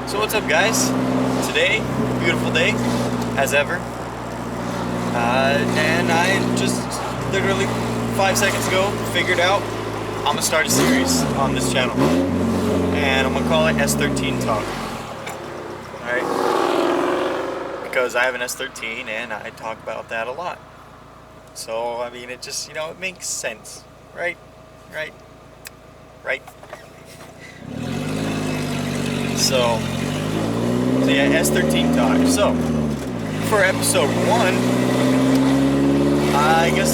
So what's up, guys? Today, beautiful day, as ever. And I just literally 5 seconds ago figured out I'm gonna start a series on this channel, and I'm gonna call it S13 Talk. All right, because I have an S13 and I talk about that a lot. So I mean, it just it makes sense, right? Right? Right? So yeah, S13 Talk. So, for episode 1, I guess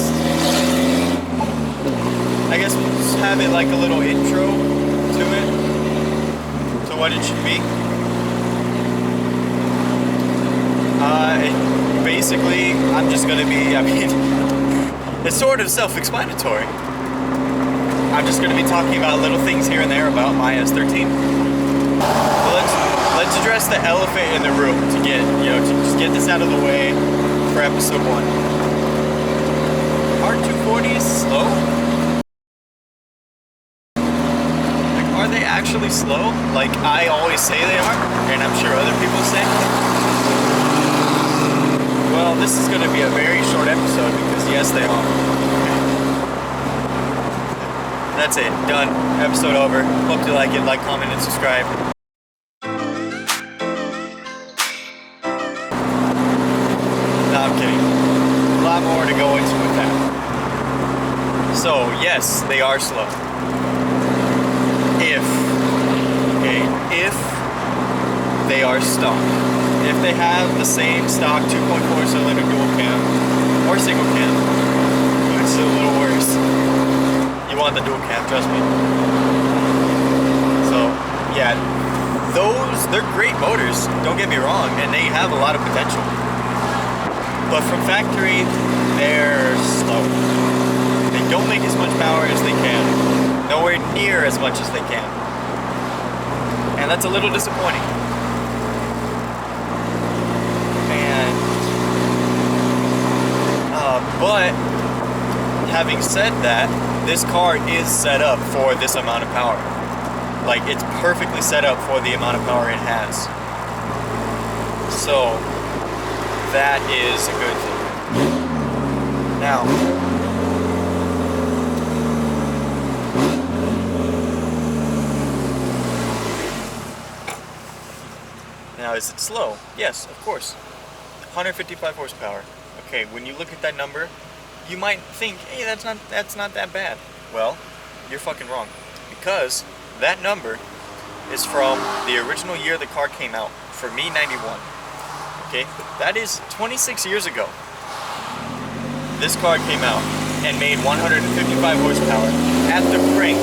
we'll just have it like a little intro to it, to what it should be. Basically, I'm just gonna be, it's sort of self-explanatory. I'm just gonna be talking about little things here and there about my S13. Let's address the elephant in the room to get, to just get this out of the way for episode 1. R240 is slow? Like, are they actually slow? Like I always say they are, and I'm sure other people say. Well, this is going to be a very short episode because yes, they are. That's it. Done. Episode over. Hope you like it. Like, comment, and subscribe. No, I'm kidding. A lot more to go into with that. So, yes, they are slow. If they are stock. If they have the same stock 2.4 cylinder dual cam or single cam, which is a little worse. You want the dual cam, trust me. So, yeah, they're great motors, don't get me wrong, and they have a lot of potential. But from factory, they're slow. They don't make as much power as they can. Nowhere near as much as they can. And that's a little disappointing. But having said that, this car is set up for this amount of power. Like, it's perfectly set up for the amount of power it has. So that is a good thing. Now, is it slow? Yes, of course. 155 horsepower. Okay, when you look at that number, you might think, hey, that's not that bad. Well, you're fucking wrong. Because that number is from the original year the car came out, for me, 91. Okay, that is 26 years ago. This car came out and made 155 horsepower at the crank.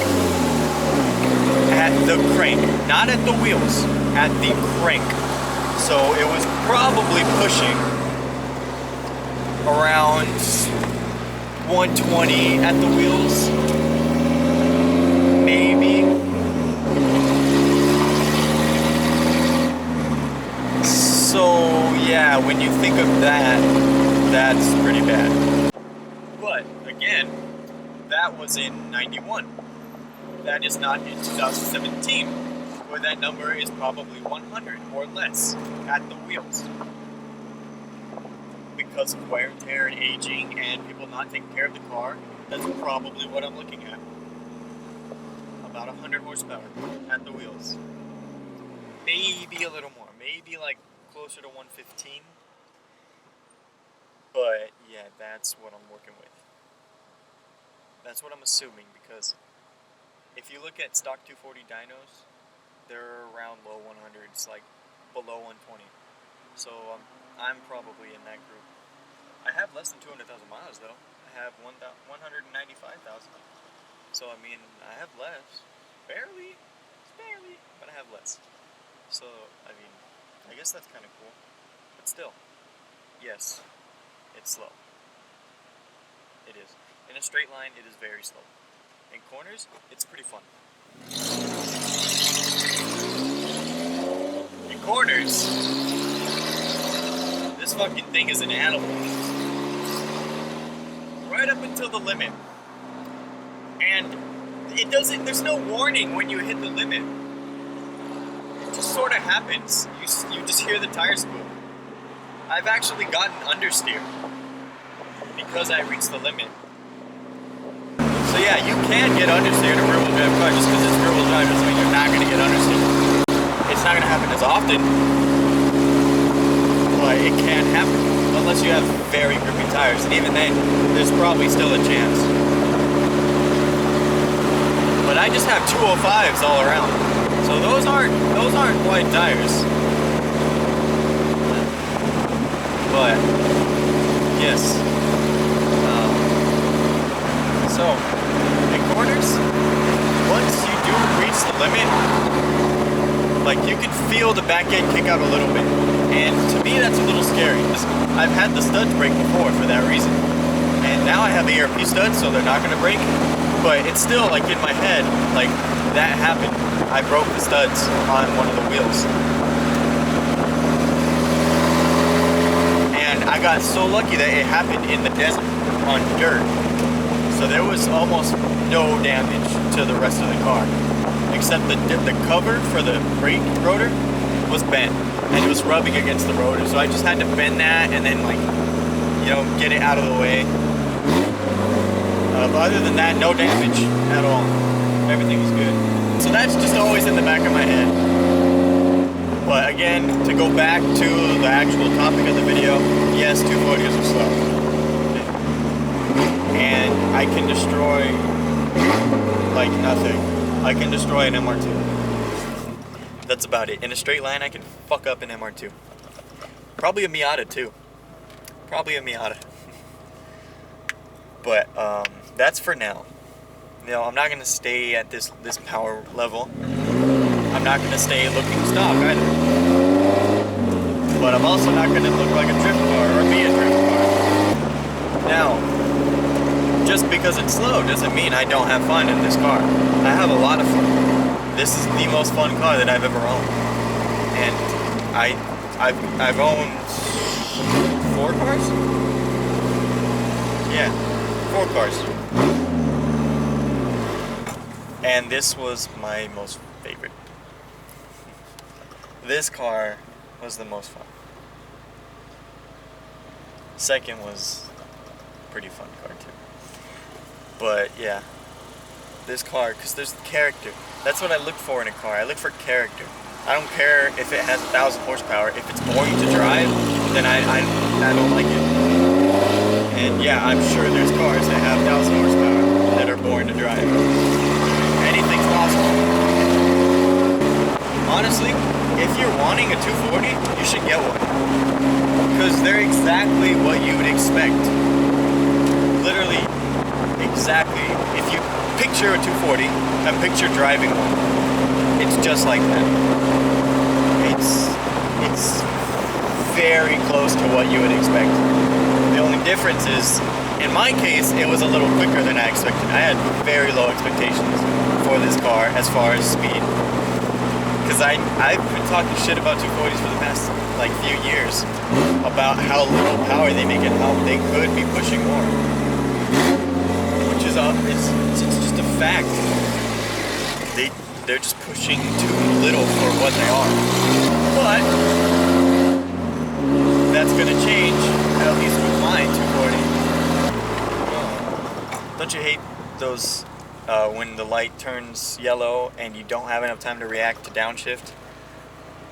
At the crank, not at the wheels, at the crank. So it was probably pushing around 120 at the wheels, maybe. So yeah, when you think of that, that's pretty bad. But again, that was in 91. That is not in 2017, where that number is probably 100 or less at the wheels. Because of wear and tear and aging and people not taking care of the car, that's probably what I'm looking at. About 100 horsepower at the wheels. Maybe a little more. Maybe like closer to 115. But yeah, that's what I'm working with. That's what I'm assuming, because if you look at stock 240 dynos, they're around low 100s, like below 120. So I'm probably in that group. I have less than 200,000 miles though. I have 195,000. So I mean, I have less. Barely, but I have less. So I mean, I guess that's kind of cool. But still, yes, it's slow. It is. In a straight line, it is very slow. In corners, it's pretty fun. In corners, this fucking thing is an animal. Right up until the limit. And it doesn't, there's no warning when you hit the limit. just sort of happens. You just hear the tire spool. I've actually gotten understeer because I reached the limit. So yeah, you can get understeer in a rear-wheel drive car. Just because it's rear-wheel drive doesn't mean you're not going to get understeer. It's not going to happen as often, but it can happen unless you have very grippy tires, and even then, there's probably still a chance. But I just have 205s all around, so those aren't wide tires. But yes, so in corners, once you do reach the limit, like you can feel the back end kick out a little bit, and to me that's a little scary. I've had the studs break before for that reason, and now I have the ERP studs, so they're not going to break. But it's still like in my head, like that happened. I broke the studs on one of the wheels. And I got so lucky that it happened in the desert on dirt. So there was almost no damage to the rest of the car. Except the cover for the brake rotor was bent. And it was rubbing against the rotor. So I just had to bend that and then like, you know, get it out of the way. But other than that, no damage at all. Everything was good. So that's just always in the back of my head. But again, to go back to the actual topic of the video, yes, 240s are slow. And I can destroy like nothing. I can destroy an MR2. That's about it. In a straight line, I can fuck up an MR2. Probably a Miata too. Probably a Miata. But that's for now. You know, I'm not gonna stay at this power level. I'm not gonna stay looking stock either. But I'm also not gonna look like a drift car or be a drift car. Now, just because it's slow doesn't mean I don't have fun in this car. I have a lot of fun. This is the most fun car that I've ever owned. And I've owned 4 cars? Yeah, 4 cars. And this was my most favorite. This car was the most fun. Second was a pretty fun car too. But yeah, this car, because there's character. That's what I look for in a car. I look for character. I don't care if it has 1,000 horsepower. If it's boring to drive, then I don't like it. And yeah, I'm sure there's cars that have 1,000 horsepower that are boring to drive. Anything's possible. Honestly, if you're wanting a 240, you should get one. Because they're exactly what you would expect. Literally, exactly. If you picture a 240 and picture driving one, it's just like that. It's very close to what you would expect. The only difference is, in my case, it was a little quicker than I expected. I had very low expectations for this car as far as speed. Because I've been talking shit about 240s for the past like few years about how little power they make and how they could be pushing more. Which is it's just a fact. They're just pushing too little for what they are. But that's gonna change, at least with my 240. Don't you hate those when the light turns yellow and you don't have enough time to react to downshift?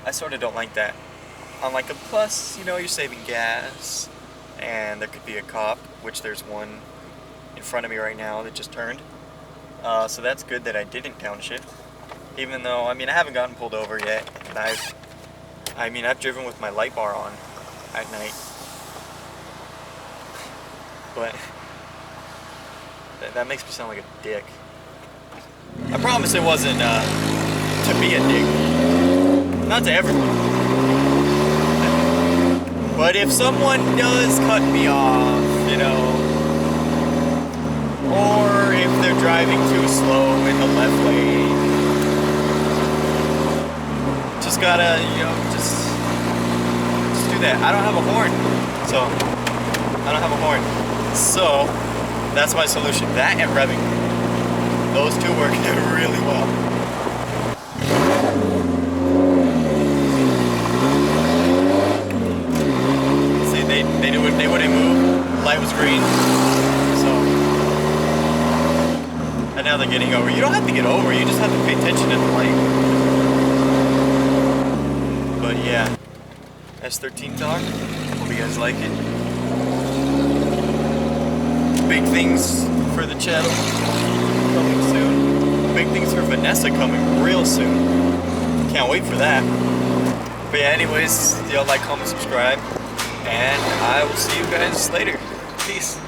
I sort of don't like that. On like a plus, you know, you're saving gas, and there could be a cop, which there's one in front of me right now that just turned. So that's good that I didn't downshift. Even though, I mean, I haven't gotten pulled over yet, and I've driven with my light bar on at night. But that makes me sound like a dick. I promise it wasn't to be a dick. Not to everyone. But if someone does cut me off, you know, or if they're driving too slow in the left lane, just gotta, you know, just do that. I don't have a horn, so that's my solution. That and revving. Those two work really well. they're getting over. You don't have to get over, you just have to pay attention to the light. But yeah, S13 talk. Hope you guys like it. Big things for the channel coming soon. Big things for Vanessa coming real soon. Can't wait for that. But yeah, anyways, y'all like, comment, subscribe, and I will see you guys later. Peace.